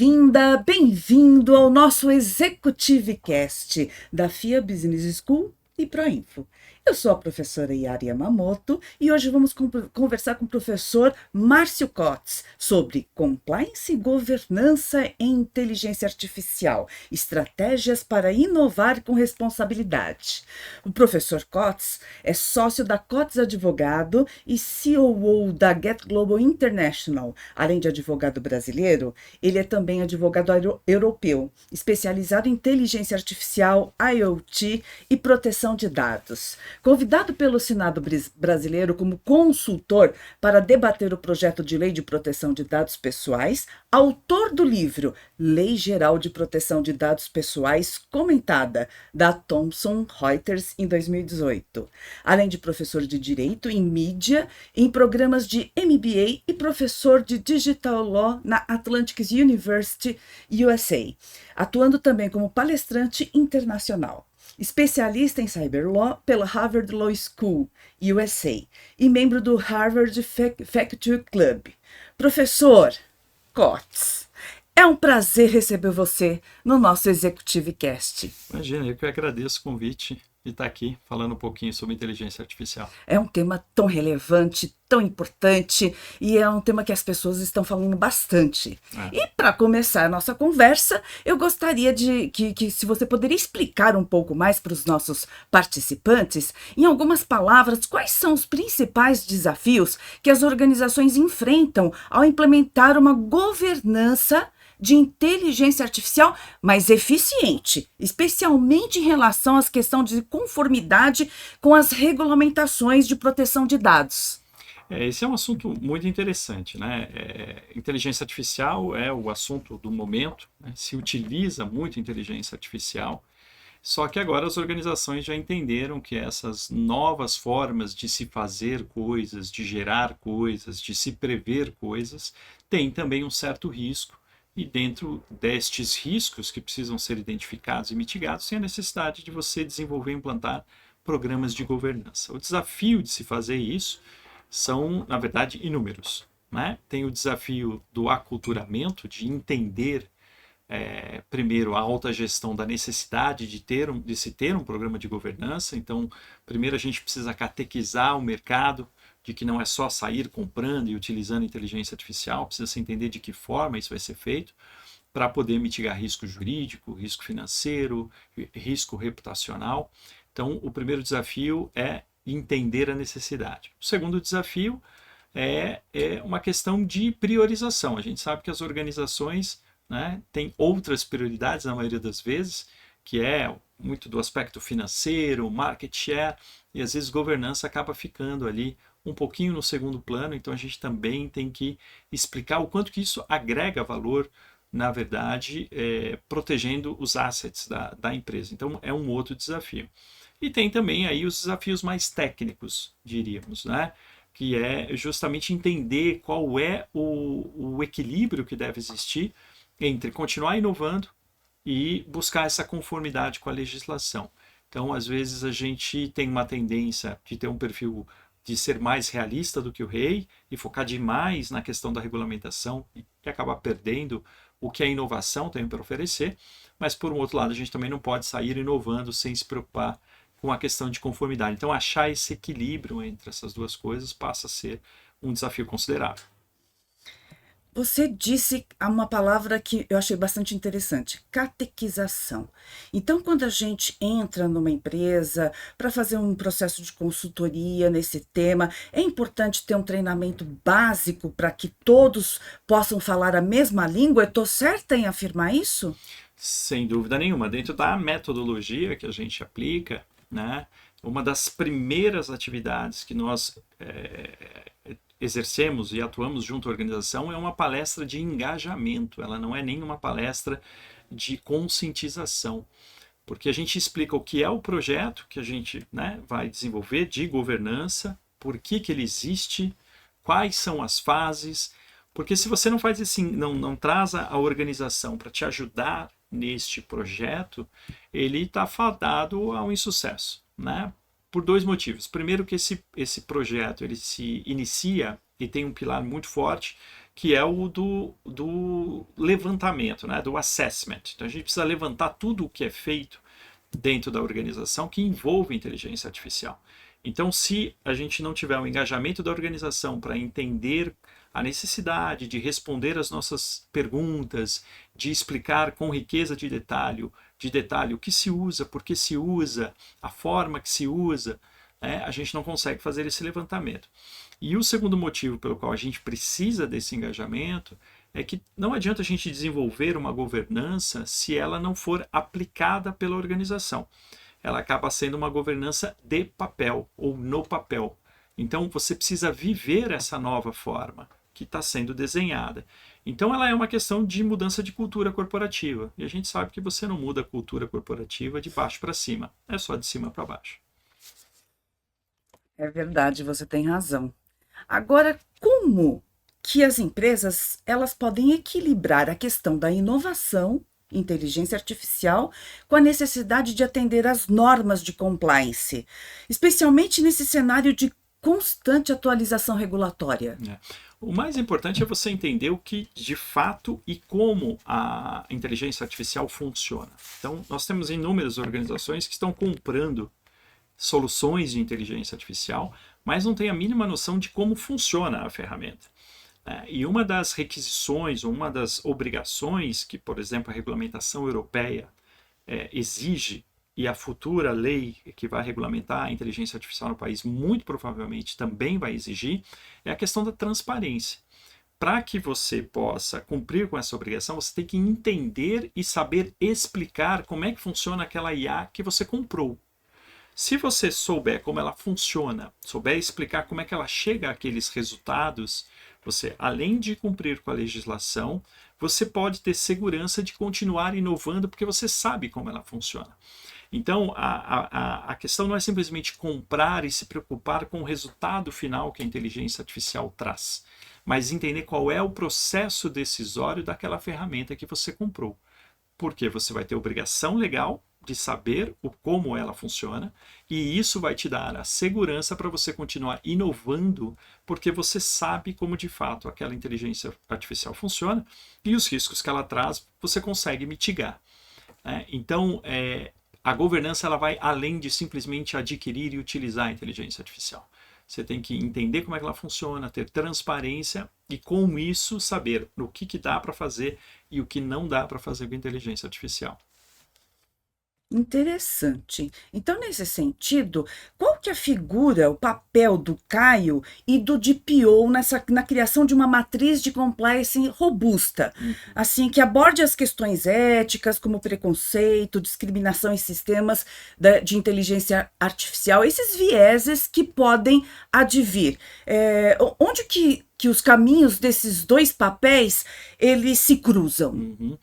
Bem-vinda, bem-vindo ao nosso Executive Cast da FIA Business School e Proinfo. Eu sou a professora Yara Yamamoto e hoje vamos conversar com o professor Márcio Kotz sobre compliance e governança em inteligência artificial, estratégias para inovar com responsabilidade. O professor Kotz é sócio da Kotz Advogado e COO da Get Global International. Além de advogado brasileiro, ele é também advogado europeu, especializado em inteligência artificial, IoT e proteção de dados. Convidado pelo Senado brasileiro como consultor para debater o projeto de lei de proteção de dados pessoais, autor do livro Lei Geral de Proteção de Dados Pessoais comentada, da Thomson Reuters em 2018. Além de professor de Direito em Mídia, em programas de MBA e professor de Digital Law na Atlantic University, USA, atuando também como palestrante internacional. Especialista em Cyberlaw pela Harvard Law School, USA, e membro do Harvard Faculty Club. Professor Kotz, é um prazer receber você no nosso Executive Cast. Imagina, eu que agradeço o convite de estar aqui falando um pouquinho sobre inteligência artificial. É um tema tão relevante, tão importante, e é um tema que as pessoas estão falando bastante. E para começar a nossa conversa, eu gostaria que se você poderia explicar um pouco mais para os nossos participantes, em algumas palavras, quais são os principais desafios que as organizações enfrentam ao implementar uma governança de inteligência artificial mais eficiente, especialmente em relação às questões de conformidade com as regulamentações de proteção de dados. Esse é um assunto muito interessante, né? Inteligência artificial é o assunto do momento, né? Se utiliza muito inteligência artificial, só que agora as organizações já entenderam que essas novas formas de se fazer coisas, de gerar coisas, de se prever coisas, têm também um certo risco. E dentro destes riscos que precisam ser identificados e mitigados, tem a necessidade de você desenvolver e implantar programas de governança. O desafio de se fazer isso são, na verdade, inúmeros, né? Tem o desafio do aculturamento, de entender primeiro a alta gestão da necessidade de se ter um programa de governança. Então, primeiro a gente precisa catequizar o mercado de que não é só sair comprando e utilizando inteligência artificial, precisa se entender de que forma isso vai ser feito para poder mitigar risco jurídico, risco financeiro, risco reputacional. Então, o primeiro desafio é entender a necessidade. O segundo desafio é uma questão de priorização. A gente sabe que as organizações, né, têm outras prioridades na maioria das vezes, que é muito do aspecto financeiro, market share, e às vezes governança acaba ficando ali um pouquinho no segundo plano. Então a gente também tem que explicar o quanto que isso agrega valor, na verdade, protegendo os assets da empresa. Então é um outro desafio. E tem também aí os desafios mais técnicos, diríamos, né? Que é justamente entender qual é o equilíbrio que deve existir entre continuar inovando e buscar essa conformidade com a legislação. Então, às vezes, a gente tem uma tendência de ter um perfil de ser mais realista do que o rei e focar demais na questão da regulamentação e acabar perdendo o que a inovação tem para oferecer. Mas, por um outro lado, a gente também não pode sair inovando sem se preocupar com a questão de conformidade. Então, achar esse equilíbrio entre essas duas coisas passa a ser um desafio considerável. Você disse uma palavra que eu achei bastante interessante, catequização. Então, quando a gente entra numa empresa para fazer um processo de consultoria nesse tema, é importante ter um treinamento básico para que todos possam falar a mesma língua? Eu estou certa em afirmar isso? Sem dúvida nenhuma. Dentro da metodologia que a gente aplica, né, uma das primeiras atividades que nós exercemos e atuamos junto à organização é uma palestra de engajamento. Ela não é nenhuma palestra de conscientização, porque a gente explica o que é o projeto que a gente, né, vai desenvolver de governança, por que ele existe, quais são as fases, porque se você não faz assim, não traz a organização para te ajudar neste projeto, ele está fadado ao insucesso, né? Por dois motivos. Primeiro, que esse projeto ele se inicia e tem um pilar muito forte que é o do levantamento, né? Do assessment. Então a gente precisa levantar tudo o que é feito dentro da organização que envolve inteligência artificial. Então, se a gente não tiver o engajamento da organização para entender a necessidade de responder às nossas perguntas, de explicar com riqueza de detalhe o que se usa, por que se usa, a forma que se usa, né, a gente não consegue fazer esse levantamento. E o segundo motivo pelo qual a gente precisa desse engajamento é que não adianta a gente desenvolver uma governança se ela não for aplicada pela organização. Ela acaba sendo uma governança de papel ou no papel. Então você precisa viver essa nova forma que está sendo desenhada. Então ela é uma questão de mudança de cultura corporativa. E a gente sabe que você não muda a cultura corporativa de baixo para cima, é só de cima para baixo. É verdade, você tem razão. Agora, como que as empresas elas podem equilibrar a questão da inovação, inteligência artificial, com a necessidade de atender às normas de compliance, especialmente nesse cenário de constante atualização regulatória? É. O mais importante é você entender o que de fato e como a inteligência artificial funciona. Então, nós temos inúmeras organizações que estão comprando soluções de inteligência artificial, mas não têm a mínima noção de como funciona a ferramenta. E uma das requisições, uma das obrigações que, por exemplo, a regulamentação europeia exige, e a futura lei que vai regulamentar a inteligência artificial no país muito provavelmente também vai exigir, é a questão da transparência. Para que você possa cumprir com essa obrigação, você tem que entender e saber explicar como é que funciona aquela IA que você comprou. Se você souber como ela funciona, souber explicar como é que ela chega àqueles resultados, você, além de cumprir com a legislação, você pode ter segurança de continuar inovando porque você sabe como ela funciona. Então, a questão não é simplesmente comprar e se preocupar com o resultado final que a inteligência artificial traz, mas entender qual é o processo decisório daquela ferramenta que você comprou. Porque você vai ter obrigação legal de saber como ela funciona, e isso vai te dar a segurança para você continuar inovando, porque você sabe como de fato aquela inteligência artificial funciona e os riscos que ela traz você consegue mitigar. Então, a governança ela vai além de simplesmente adquirir e utilizar a inteligência artificial. Você tem que entender como é que ela funciona, ter transparência e com isso saber o que dá para fazer e o que não dá para fazer com a inteligência artificial. Interessante. Então, nesse sentido, qual que é a figura, o papel do Caio e do DPO na criação de uma matriz de compliance robusta, assim, que aborde as questões éticas, como preconceito, discriminação em sistemas de inteligência artificial, esses vieses que podem advir? Onde que os caminhos desses dois papéis, eles se cruzam? Uhum.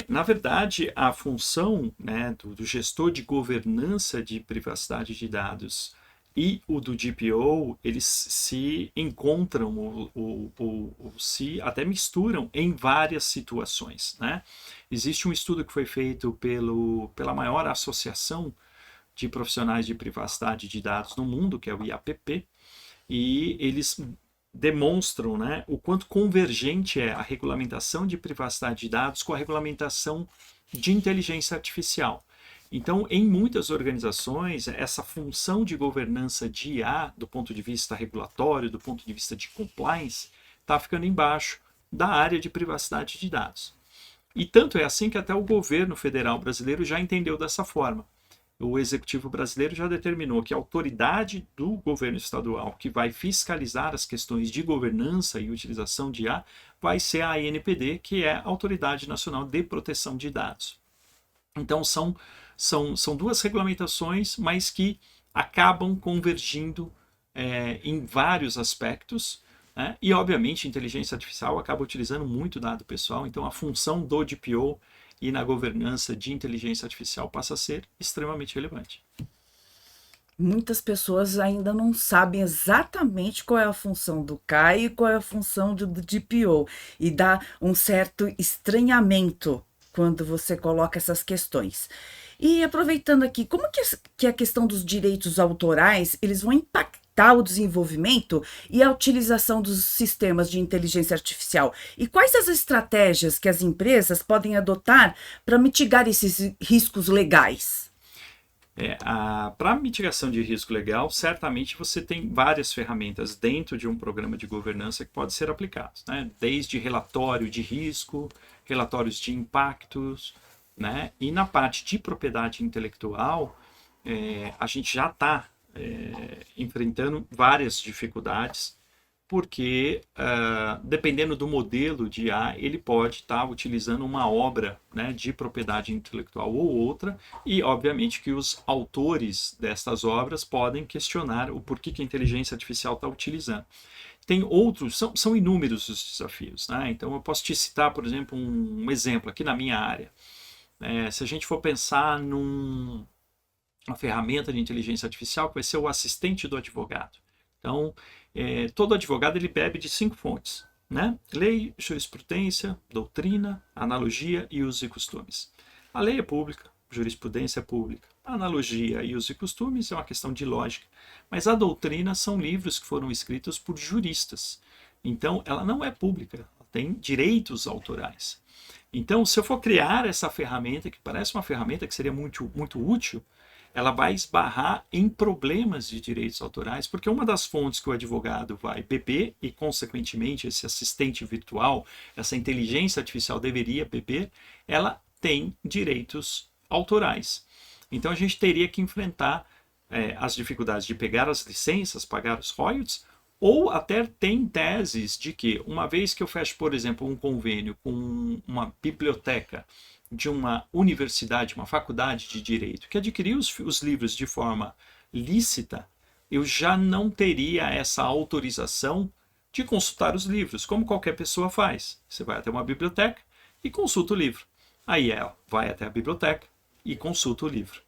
Na verdade, a função, né, do gestor de governança de privacidade de dados e o do DPO, eles se encontram ou se até misturam em várias situações, né? Existe um estudo que foi feito pela maior associação de profissionais de privacidade de dados no mundo, que é o IAPP, e eles demonstram, né, o quanto convergente é a regulamentação de privacidade de dados com a regulamentação de inteligência artificial. Então, em muitas organizações, essa função de governança de IA, do ponto de vista regulatório, do ponto de vista de compliance, está ficando embaixo da área de privacidade de dados. E tanto é assim que até o governo federal brasileiro já entendeu dessa forma. O executivo brasileiro já determinou que a autoridade do governo estadual que vai fiscalizar as questões de governança e utilização de IA vai ser a ANPD, que é a Autoridade Nacional de Proteção de Dados. Então são duas regulamentações, mas que acabam convergindo em vários aspectos, né? E obviamente a inteligência artificial acaba utilizando muito dado pessoal, então a função do DPO e na governança de inteligência artificial passa a ser extremamente relevante. Muitas pessoas ainda não sabem exatamente qual é a função do CAI e qual é a função do DPO. E dá um certo estranhamento quando você coloca essas questões. E aproveitando aqui, como que a questão dos direitos autorais, eles vão impactar facilitar o desenvolvimento e a utilização dos sistemas de inteligência artificial? E quais as estratégias que as empresas podem adotar para mitigar esses riscos legais? Para mitigação de risco legal, certamente você tem várias ferramentas dentro de um programa de governança que podem ser aplicados, né? Desde relatório de risco, relatórios de impactos, né? E na parte de propriedade intelectual, a gente já está enfrentando várias dificuldades, porque dependendo do modelo de IA, ele pode estar utilizando uma obra, né, de propriedade intelectual ou outra, e obviamente que os autores destas obras podem questionar o porquê que a inteligência artificial está utilizando. Tem outros, são inúmeros os desafios, né? Então eu posso te citar, por exemplo, um exemplo aqui na minha área. Se a gente for pensar numa ferramenta de inteligência artificial que vai ser o assistente do advogado. Então, todo advogado ele bebe de 5 fontes, né? Lei, jurisprudência, doutrina, analogia e usos e costumes. A lei é pública, jurisprudência é pública. A analogia e usos e costumes é uma questão de lógica. Mas a doutrina são livros que foram escritos por juristas. Então, ela não é pública, ela tem direitos autorais. Então, se eu for criar essa ferramenta, que parece uma ferramenta que seria muito, muito útil, ela vai esbarrar em problemas de direitos autorais, porque uma das fontes que o advogado vai beber, e consequentemente esse assistente virtual, essa inteligência artificial deveria beber, ela tem direitos autorais. Então a gente teria que enfrentar as dificuldades de pegar as licenças, pagar os royalties, ou até tem teses de que, uma vez que eu fecho, por exemplo, um convênio com uma biblioteca de uma universidade, uma faculdade de direito, que adquiriu os livros de forma lícita, eu já não teria essa autorização de consultar os livros, como qualquer pessoa faz. Você vai até uma biblioteca e consulta o livro. Aí ela vai até a biblioteca e consulta o livro.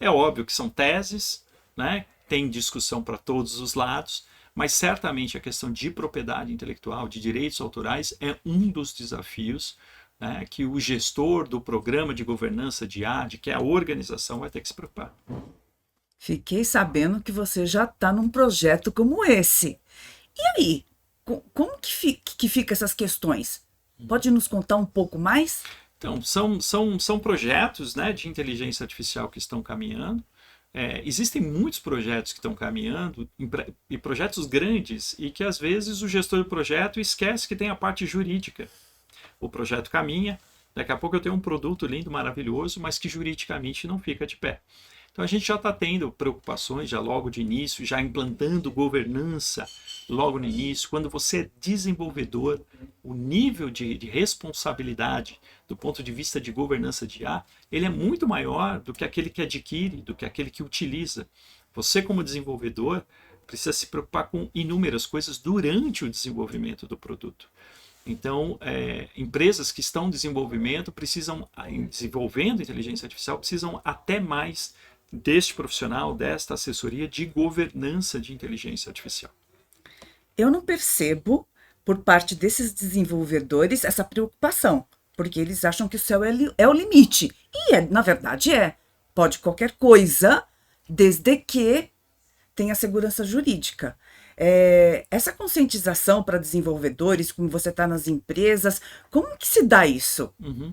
É óbvio que são teses, né? Tem discussão para todos os lados, mas certamente a questão de propriedade intelectual, de direitos autorais, é um dos desafios, né, que o gestor do programa de governança de AD, que é a organização, vai ter que se preocupar. Fiquei sabendo que você já está num projeto como esse. E aí, como que fica essas questões? Pode nos contar um pouco mais? Então, são projetos, né, de inteligência artificial que estão caminhando. Existem muitos projetos que estão caminhando, e projetos grandes, e que às vezes o gestor do projeto esquece que tem a parte jurídica. O projeto caminha, daqui a pouco eu tenho um produto lindo, maravilhoso, mas que juridicamente não fica de pé. Então a gente já está tendo preocupações já logo de início, já implantando governança logo no início. Quando você é desenvolvedor, o nível de responsabilidade do ponto de vista de governança de IA, ele é muito maior do que aquele que adquire, do que aquele que utiliza. Você, como desenvolvedor, precisa se preocupar com inúmeras coisas durante o desenvolvimento do produto. Então, empresas que estão em desenvolvimento desenvolvendo inteligência artificial, precisam até mais deste profissional, desta assessoria de governança de inteligência artificial. Eu não percebo, por parte desses desenvolvedores, essa preocupação, porque eles acham que o céu é o limite. E, na verdade, pode qualquer coisa, desde que tenha segurança jurídica. Essa conscientização para desenvolvedores, como você está nas empresas, como que se dá isso? Uhum.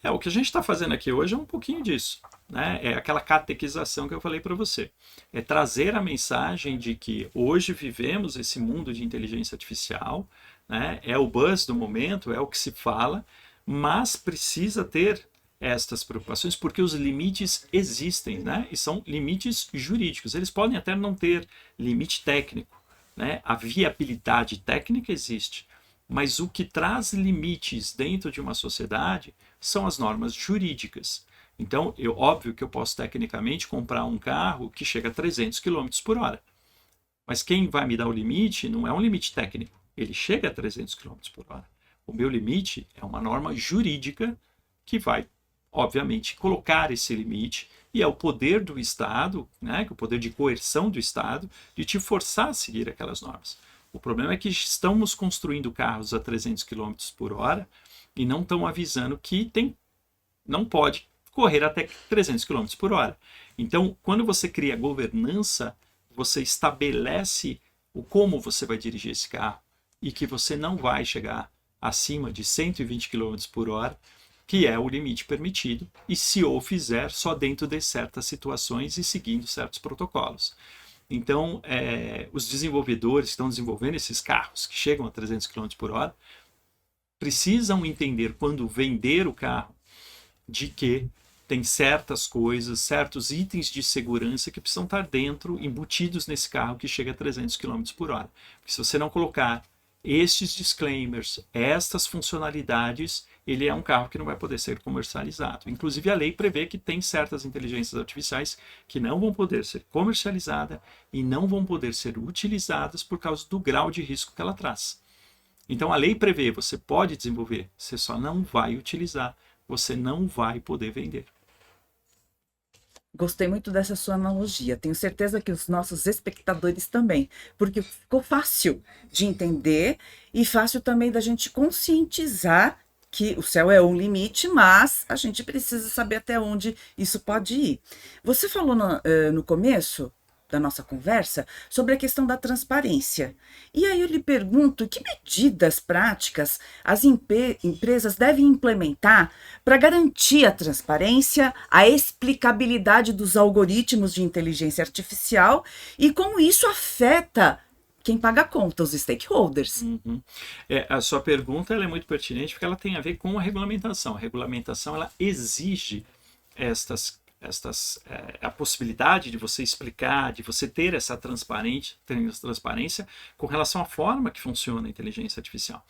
O que a gente está fazendo aqui hoje é um pouquinho disso, né? É aquela catequização que eu falei para você. É trazer a mensagem de que hoje vivemos esse mundo de inteligência artificial, né? É o buzz do momento, é o que se fala, mas precisa ter estas preocupações porque os limites existem, né? E são limites jurídicos. Eles podem até não ter limite técnico, né? A viabilidade técnica existe, mas o que traz limites dentro de uma sociedade são as normas jurídicas. Então, óbvio que eu posso tecnicamente comprar um carro que chega a 300 km por hora, mas quem vai me dar o limite não é um limite técnico, ele chega a 300 km por hora. O meu limite é uma norma jurídica que vai, obviamente, colocar esse limite, e é o poder do Estado, né, que é o poder de coerção do Estado, de te forçar a seguir aquelas normas. O problema é que estamos construindo carros a 300 km por hora e não estão avisando que não pode correr até 300 km por hora. Então, quando você cria governança, você estabelece o como você vai dirigir esse carro e que você não vai chegar acima de 120 km por hora, que é o limite permitido, e se o fizer, só dentro de certas situações e seguindo certos protocolos. Então, os desenvolvedores que estão desenvolvendo esses carros que chegam a 300 km por hora precisam entender, quando vender o carro, de que tem certas coisas, certos itens de segurança que precisam estar dentro, embutidos nesse carro que chega a 300 km por hora. Porque se você não colocar estes disclaimers, estas funcionalidades, ele é um carro que não vai poder ser comercializado. Inclusive, a lei prevê que tem certas inteligências artificiais que não vão poder ser comercializadas e não vão poder ser utilizadas por causa do grau de risco que ela traz. Então, a lei prevê, você pode desenvolver, você só não vai utilizar, você não vai poder vender. Gostei muito dessa sua analogia. Tenho certeza que os nossos espectadores também, porque ficou fácil de entender e fácil também da gente conscientizar que o céu é um limite, mas a gente precisa saber até onde isso pode ir. Você falou no começo da nossa conversa sobre a questão da transparência. E aí eu lhe pergunto, que medidas práticas as empresas devem implementar para garantir a transparência, a explicabilidade dos algoritmos de inteligência artificial e como isso afeta quem paga a conta, os stakeholders? Uhum. A sua pergunta ela é muito pertinente porque ela tem a ver com a regulamentação. A regulamentação ela exige a possibilidade de você explicar, de você ter essa transparência com relação à forma que funciona a inteligência artificial.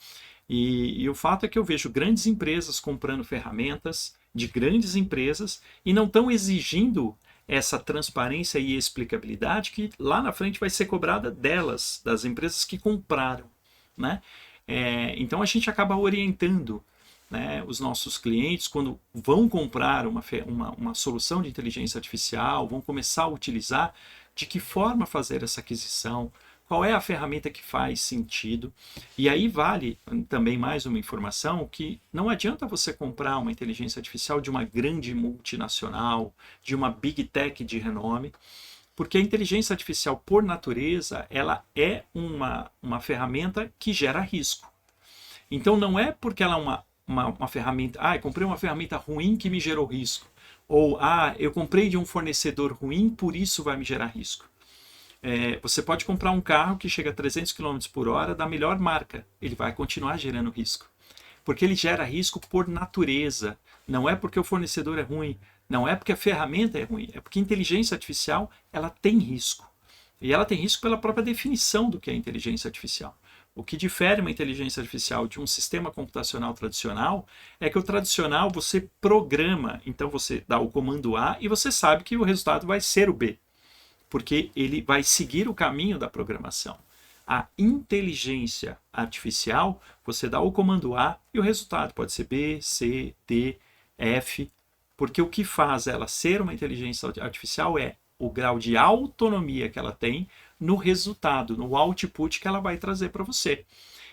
E o fato é que eu vejo grandes empresas comprando ferramentas de grandes empresas e não estão exigindo essa transparência e explicabilidade que lá na frente vai ser cobrada delas, das empresas que compraram, né? Então a gente acaba orientando, né, os nossos clientes quando vão comprar uma solução de inteligência artificial, vão começar a utilizar, de que forma fazer essa aquisição, qual é a ferramenta que faz sentido. E aí vale também mais uma informação que não adianta você comprar uma inteligência artificial de uma grande multinacional, de uma big tech de renome, porque a inteligência artificial, por natureza, ela é uma ferramenta que gera risco. Então não é porque ela é uma ferramenta, eu comprei uma ferramenta ruim que me gerou risco. Ou, eu comprei de um fornecedor ruim, por isso vai me gerar risco. Você pode comprar um carro que chega a 300 km por hora da melhor marca. Ele vai continuar gerando risco. Porque ele gera risco por natureza. Não é porque o fornecedor é ruim. Não é porque a ferramenta é ruim. É porque a inteligência artificial ela tem risco. E ela tem risco pela própria definição do que é inteligência artificial. O que difere uma inteligência artificial de um sistema computacional tradicional é que o tradicional você programa, então você dá o comando A e você sabe que o resultado vai ser o B, porque ele vai seguir o caminho da programação. A inteligência artificial, você dá o comando A e o resultado pode ser B, C, D, F, porque o que faz ela ser uma inteligência artificial é o grau de autonomia que ela tem no resultado, no output que ela vai trazer para você.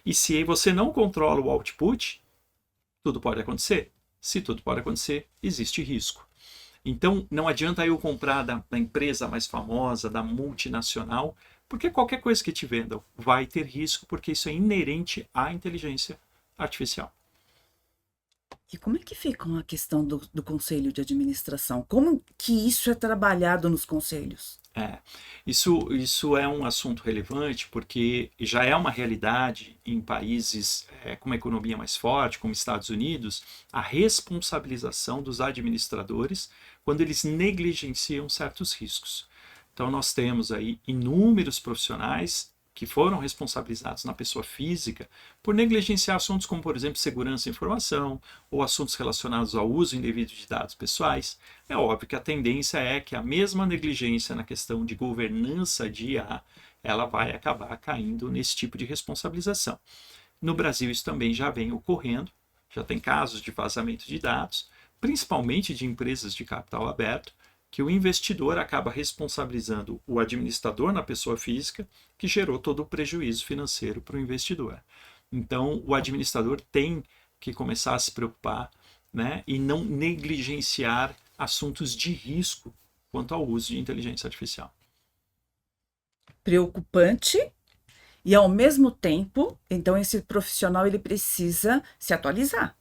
E se você não controla o output, tudo pode acontecer. Se tudo pode acontecer, existe risco. Então, não adianta eu comprar da empresa mais famosa, da multinacional, porque qualquer coisa que te vendam vai ter risco, porque isso é inerente à inteligência artificial. E como é que fica a questão do conselho de administração? Como que isso é trabalhado nos conselhos? Isso é um assunto relevante porque já é uma realidade em países com uma economia mais forte, como Estados Unidos, a responsabilização dos administradores quando eles negligenciam certos riscos. Então nós temos aí inúmeros profissionais que foram responsabilizados na pessoa física por negligenciar assuntos como, por exemplo, segurança da informação ou assuntos relacionados ao uso indevido de dados pessoais. É óbvio que a tendência é que a mesma negligência na questão de governança de IA, ela vai acabar caindo nesse tipo de responsabilização. No Brasil isso também já vem ocorrendo, já tem casos de vazamento de dados, principalmente de empresas de capital aberto, que o investidor acaba responsabilizando o administrador na pessoa física, que gerou todo o prejuízo financeiro para o investidor. Então, o administrador tem que começar a se preocupar, né, e não negligenciar assuntos de risco quanto ao uso de inteligência artificial. preocupante e, ao mesmo tempo, então esse profissional ele precisa se atualizar,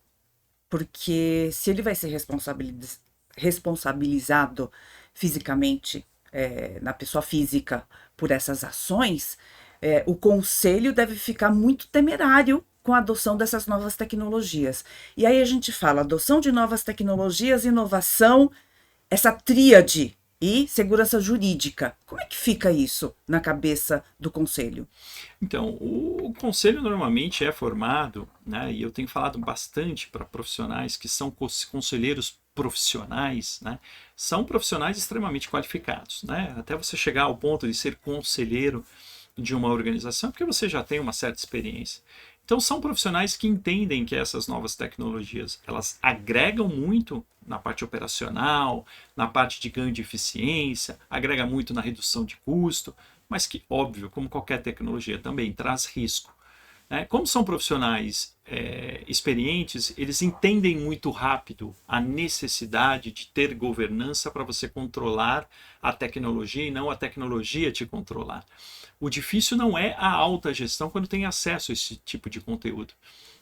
porque se ele vai ser responsabilizado fisicamente, na pessoa física, por essas ações, o conselho deve ficar muito temerário com a adoção dessas novas tecnologias. E aí a gente fala adoção de novas tecnologias, inovação, essa tríade e segurança jurídica. Como é que fica isso na cabeça do conselho? Então, o conselho normalmente é formado, né, e eu tenho falado bastante para profissionais que são conselheiros profissionais, né, são profissionais extremamente qualificados, né, até você chegar ao ponto de ser conselheiro de uma organização, porque você já tem uma certa experiência. Então são profissionais que entendem que essas novas tecnologias, elas agregam muito na parte operacional, na parte de ganho de eficiência, agrega muito na redução de custo, mas que, óbvio, como qualquer tecnologia, também traz risco. Né? Como são profissionais experientes, eles entendem muito rápido a necessidade de ter governança para você controlar a tecnologia e não a tecnologia te controlar. O difícil não é a alta gestão quando tem acesso a esse tipo de conteúdo.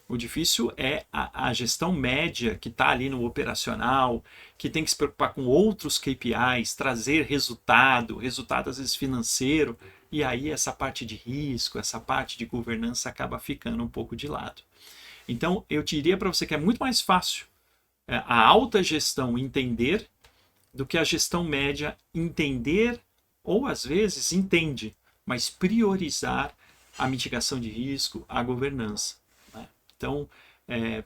O difícil é a gestão média que está ali no operacional, que tem que se preocupar com outros KPIs, trazer resultado às vezes financeiro, e aí essa parte de risco, essa parte de governança acaba ficando um pouco de lado. Então eu diria para você que é muito mais fácil a alta gestão entender do que a gestão média entender ou às vezes entende, mas priorizar a mitigação de risco, a governança. Né? Então,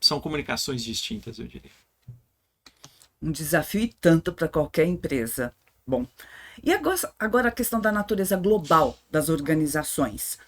são comunicações distintas, eu diria. Um desafio e tanto para qualquer empresa. Bom, e agora a questão da natureza global das organizações.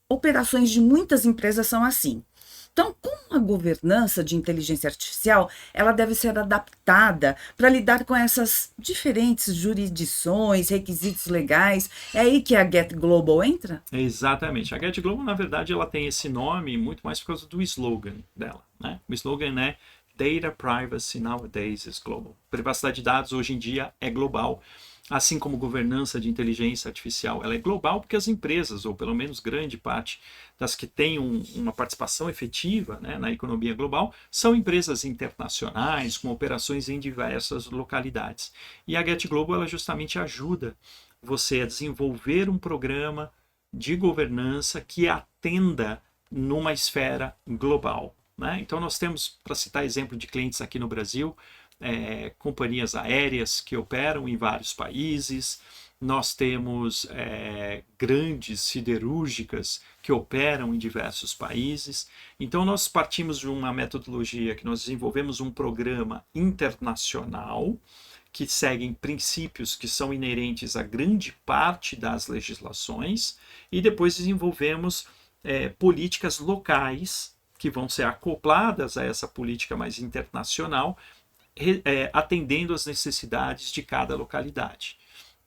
Operações de muitas empresas são assim. Então, como a governança de inteligência artificial, ela deve ser adaptada para lidar com essas diferentes jurisdições, requisitos legais. É aí que a Get Global entra? Exatamente. A Get Global, na verdade, ela tem esse nome muito mais por causa do slogan dela. Né? O slogan é Data Privacy Nowadays is Global. Privacidade de dados hoje em dia é global. Assim como governança de inteligência artificial, ela é global porque as empresas, ou pelo menos grande parte das que têm uma participação efetiva, né, na economia global, são empresas internacionais com operações em diversas localidades. E a Get Global ela justamente ajuda você a desenvolver um programa de governança que atenda numa esfera global. Né? Então nós temos, para citar exemplo de clientes aqui no Brasil, companhias aéreas que operam em vários países, nós temos grandes siderúrgicas que operam em diversos países. Então nós partimos de uma metodologia que nós desenvolvemos um programa internacional que seguem princípios que são inerentes a grande parte das legislações e depois desenvolvemos políticas locais que vão ser acopladas a essa política mais internacional, atendendo às necessidades de cada localidade.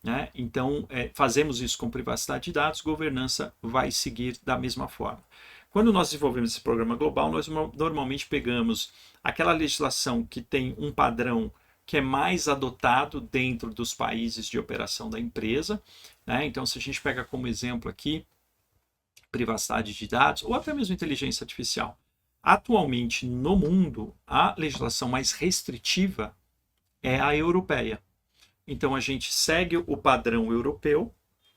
Né? Então, fazemos isso com privacidade de dados, governança vai seguir da mesma forma. Quando nós desenvolvemos esse programa global, nós normalmente pegamos aquela legislação que tem um padrão que é mais adotado dentro dos países de operação da empresa. Né? Então, se a gente pega como exemplo aqui, privacidade de dados, ou até mesmo inteligência artificial. Atualmente, no mundo, a legislação mais restritiva é a europeia. Então, a gente segue o padrão europeu,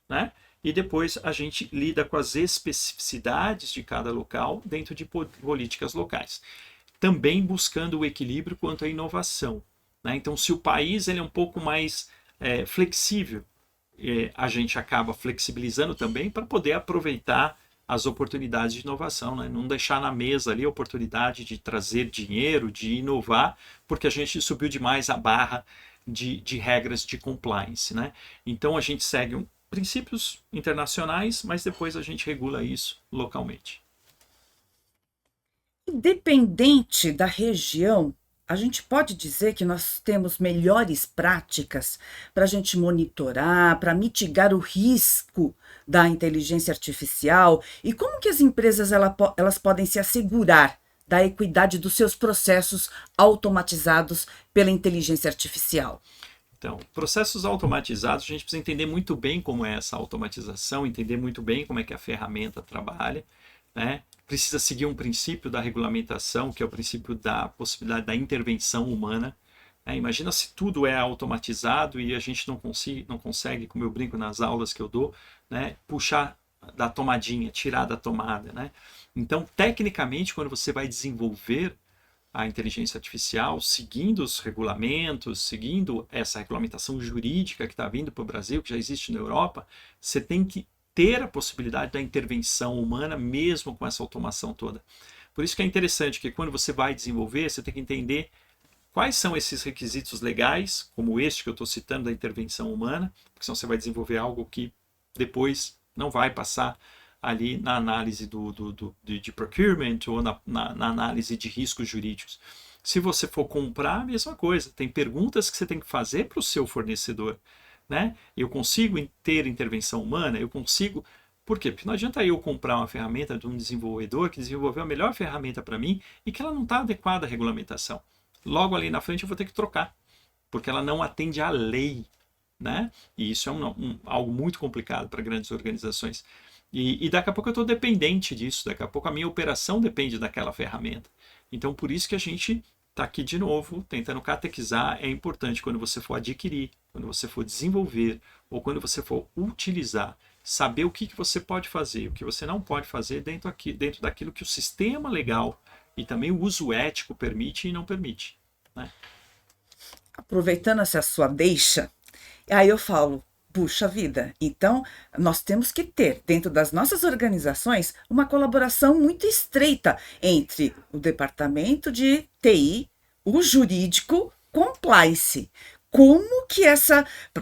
né? E depois a gente lida com as especificidades de cada local dentro de políticas locais. Também buscando o equilíbrio quanto à inovação. Né? Então, se o país ele é um pouco mais flexível, a gente acaba flexibilizando também para poder aproveitar as oportunidades de inovação, né? Não deixar na mesa ali a oportunidade de trazer dinheiro, de inovar, porque a gente subiu demais a barra de regras de compliance. Né? Então a gente segue princípios internacionais, mas depois a gente regula isso localmente. Independente da região, a gente pode dizer que nós temos melhores práticas para a gente monitorar, para mitigar o risco da inteligência artificial e como que as empresas elas podem se assegurar da equidade dos seus processos automatizados pela inteligência artificial? Então, processos automatizados, a gente precisa entender muito bem como é essa automatização, entender muito bem como é que a ferramenta trabalha, né? Precisa seguir um princípio da regulamentação, que é o princípio da possibilidade da intervenção humana. Imagina se tudo é automatizado e a gente não consegue, como eu brinco nas aulas que eu dou, né, puxar da tomadinha, tirar da tomada. Né? Então, tecnicamente, quando você vai desenvolver a inteligência artificial, seguindo os regulamentos, seguindo essa regulamentação jurídica que está vindo para o Brasil, que já existe na Europa, você tem que ter a possibilidade da intervenção humana, mesmo com essa automação toda. Por isso que é interessante que quando você vai desenvolver, você tem que entender quais são esses requisitos legais, como este que eu estou citando da intervenção humana, porque senão você vai desenvolver algo que depois não vai passar ali na análise de procurement ou na análise de riscos jurídicos. Se você for comprar, a mesma coisa. Tem perguntas que você tem que fazer para o seu fornecedor. Né? Eu consigo ter intervenção humana? Eu consigo... Por quê? Porque não adianta eu comprar uma ferramenta de um desenvolvedor que desenvolveu a melhor ferramenta para mim e que ela não está adequada à regulamentação. Logo ali na frente eu vou ter que trocar, porque ela não atende à lei. Né? E isso é algo muito complicado para grandes organizações. E daqui a pouco eu estou dependente disso, daqui a pouco a minha operação depende daquela ferramenta. Então, por isso que a gente está aqui de novo, tentando catequizar. É importante quando você for adquirir, quando você for desenvolver, ou quando você for utilizar, saber o que você pode fazer, o que você não pode fazer dentro daquilo que o sistema legal e também o uso ético permite e não permite. Né? Aproveitando essa sua deixa, aí eu falo, puxa vida, então nós temos que ter, dentro das nossas organizações, uma colaboração muito estreita entre o departamento de TI, o jurídico, compliance. Como que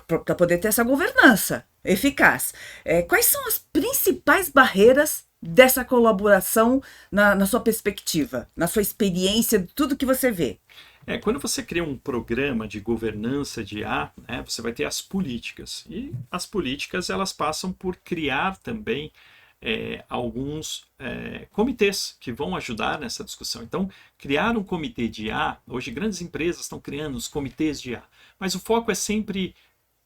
para poder ter essa governança eficaz, quais são as principais barreiras dessa colaboração na sua perspectiva, na sua experiência, tudo que você vê? Quando você cria um programa de governança de IA, né, você vai ter as políticas. E as políticas elas passam por criar também alguns comitês que vão ajudar nessa discussão. Então, criar um comitê de IA, hoje grandes empresas estão criando os comitês de IA, mas o foco é sempre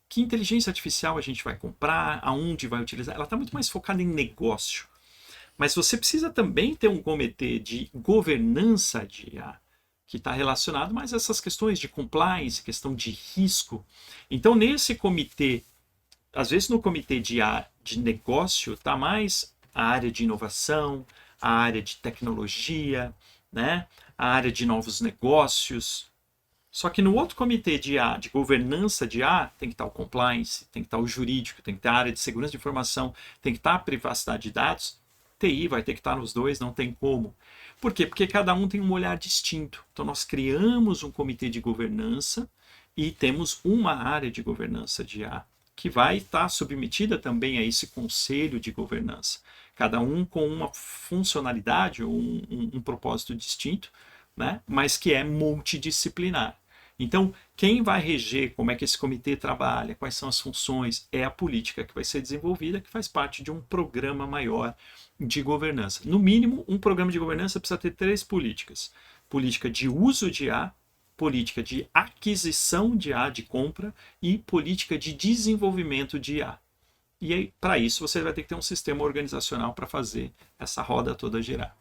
que inteligência artificial a gente vai comprar, aonde vai utilizar. Ela está muito mais focada em negócio. Mas você precisa também ter um comitê de governança de IA, que está relacionado mais a essas questões de compliance, questão de risco. Então, nesse comitê, às vezes no comitê de negócio, está mais a área de inovação, a área de tecnologia, né? A área de novos negócios. Só que no outro comitê de governança de tem que estar o compliance, tem que estar o jurídico, tem que estar a área de segurança de informação, tem que estar a privacidade de dados. TI vai ter que estar nos dois, não tem como. Por quê? Porque cada um tem um olhar distinto. Então, nós criamos um comitê de governança e temos uma área de governança de IA, que vai estar submetida também a esse conselho de governança. Cada um com uma funcionalidade ou um propósito distinto, né? Mas que é multidisciplinar. Então, quem vai reger como é que esse comitê trabalha, quais são as funções, é a política que vai ser desenvolvida, que faz parte de um programa maior de governança. No mínimo, um programa de governança precisa ter 3 políticas. Política de uso de IA, política de aquisição de IA, de compra, e política de desenvolvimento de IA. E aí, para isso, você vai ter que ter um sistema organizacional para fazer essa roda toda girar.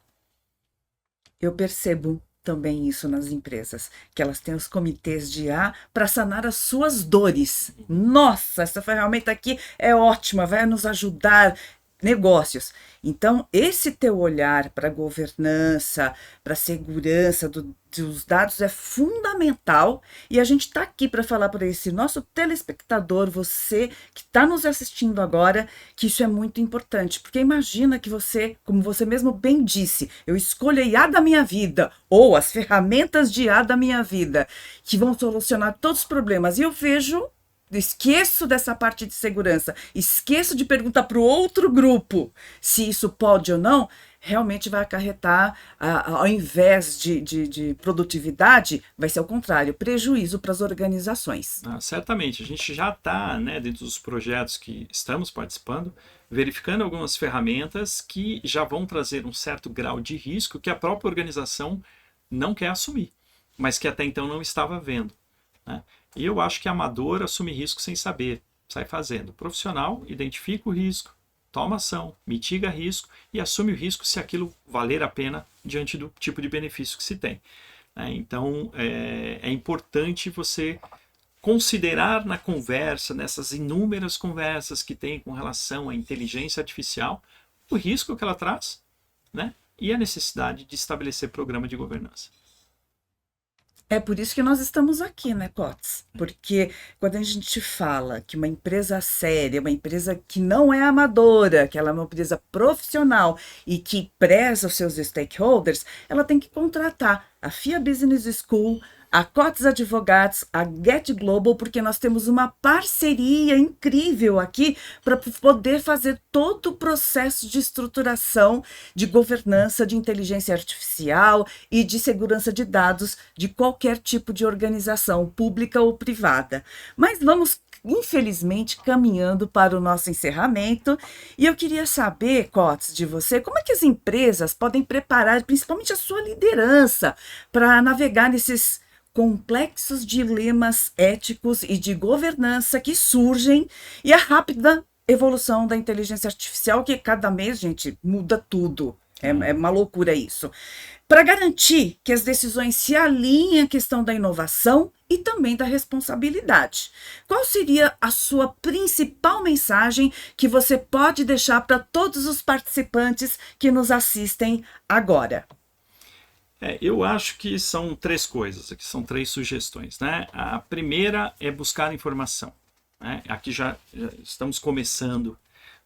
Eu percebo também isso nas empresas, que elas têm os comitês de IA para sanar as suas dores. Nossa, essa ferramenta aqui é ótima, vai nos ajudar. Negócios. Então, esse teu olhar para a governança, para a segurança dos dados é fundamental, e a gente está aqui para falar para esse nosso telespectador, você que está nos assistindo agora, que isso é muito importante, porque imagina que você, como você mesmo bem disse, eu escolho a IA da minha vida, ou as ferramentas de IA da minha vida, que vão solucionar todos os problemas, e eu vejo... Esqueço dessa parte de segurança, esqueço de perguntar para o outro grupo se isso pode ou não, realmente vai acarretar, ao invés de produtividade, vai ser o contrário, prejuízo para as organizações. Certamente, a gente já está, né, dentro dos projetos que estamos participando, verificando algumas ferramentas que já vão trazer um certo grau de risco que a própria organização não quer assumir, mas que até então não estava vendo. Né? E eu acho que amador assume risco sem saber, sai fazendo. Profissional identifica o risco, toma ação, mitiga risco e assume o risco se aquilo valer a pena diante do tipo de benefício que se tem. Então, é importante você considerar na conversa, nessas inúmeras conversas que tem com relação à inteligência artificial, o risco que ela traz, né? E a necessidade de estabelecer programa de governança. É por isso que nós estamos aqui, né, Cotes? Porque quando a gente fala que uma empresa séria, uma empresa que não é amadora, que ela é uma empresa profissional e que preza os seus stakeholders, ela tem que contratar a FIA Business School, a Cotes Advogados, a Get Global, porque nós temos uma parceria incrível aqui para poder fazer todo o processo de estruturação, de governança, de inteligência artificial e de segurança de dados de qualquer tipo de organização, pública ou privada. Mas vamos, infelizmente, caminhando para o nosso encerramento. E eu queria saber, Cotes, de você, como é que as empresas podem preparar, principalmente a sua liderança, para navegar nesses complexos dilemas éticos e de governança que surgem e a rápida evolução da inteligência artificial, que cada mês, gente, muda tudo. É uma loucura isso. Para garantir que as decisões se alinhem à questão da inovação e também da responsabilidade. Qual seria a sua principal mensagem que você pode deixar para todos os participantes que nos assistem agora? Eu acho que são três coisas, aqui são três sugestões, né? A primeira é buscar informação, né? Aqui já estamos começando,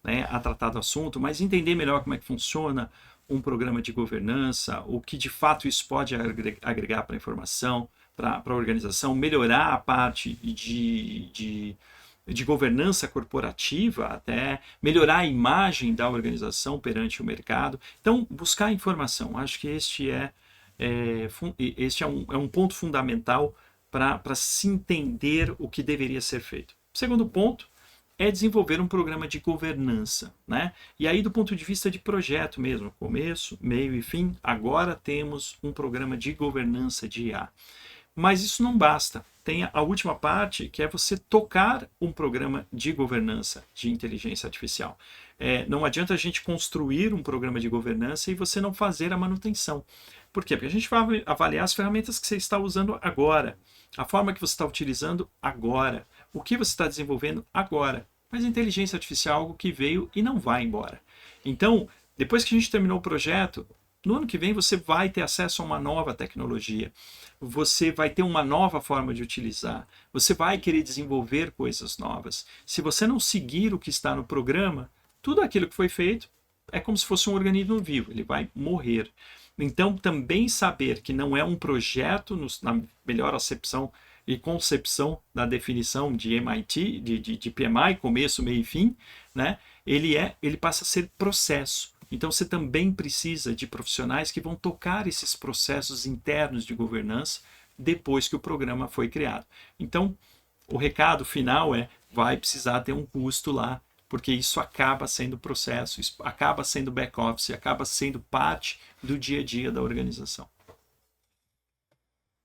né, a tratar do assunto, mas entender melhor como é que funciona um programa de governança, o que de fato isso pode agregar para a informação, para a organização, melhorar a parte de governança corporativa, até melhorar a imagem da organização perante o mercado. Então, buscar informação, acho que este é um ponto fundamental para se entender o que deveria ser feito. Segundo ponto é desenvolver um programa de governança, né? E aí, do ponto de vista de projeto mesmo, começo, meio e fim, agora temos um programa de governança de IA. Mas isso não basta. Tem a última parte, que é você tocar um programa de governança de inteligência artificial. Não adianta a gente construir um programa de governança e você não fazer a manutenção. Por quê? Porque a gente vai avaliar as ferramentas que você está usando agora, a forma que você está utilizando agora, o que você está desenvolvendo agora. Mas a inteligência artificial é algo que veio e não vai embora. Então, depois que a gente terminou o projeto, no ano que vem você vai ter acesso a uma nova tecnologia, você vai ter uma nova forma de utilizar, você vai querer desenvolver coisas novas. Se você não seguir o que está no programa, tudo aquilo que foi feito é como se fosse um organismo vivo, ele vai morrer. Então, também saber que não é um projeto, na melhor acepção e concepção da definição de MIT, de PMI, começo, meio e fim, né? Ele passa a ser processo. Então, você também precisa de profissionais que vão tocar esses processos internos de governança depois que o programa foi criado. Então, o recado final vai precisar ter um custo lá, porque isso acaba sendo processo, isso acaba sendo back-office, acaba sendo parte do dia a dia da organização.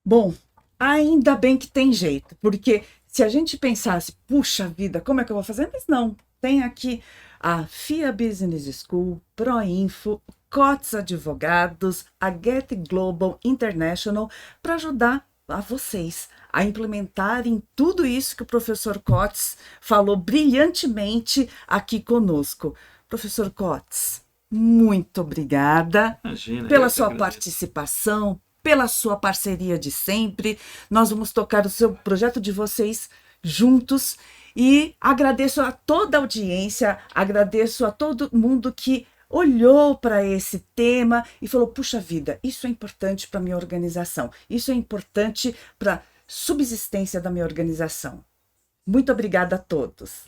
Bom, ainda bem que tem jeito, porque se a gente pensasse, puxa vida, como é que eu vou fazer? Mas não, tem aqui a FIA Business School, Proinfo, Cotes Advogados, a Get Global International para ajudar a vocês a implementarem tudo isso que o professor Cotes falou brilhantemente aqui conosco. Professor Cotes, muito obrigada. Imagina, pela sua participação, pela sua parceria de sempre. Nós vamos tocar o seu projeto de vocês juntos e agradeço a toda a audiência, agradeço a todo mundo que olhou para esse tema e falou, puxa vida, isso é importante para a minha organização, isso é importante para a subsistência da minha organização. Muito obrigada a todos.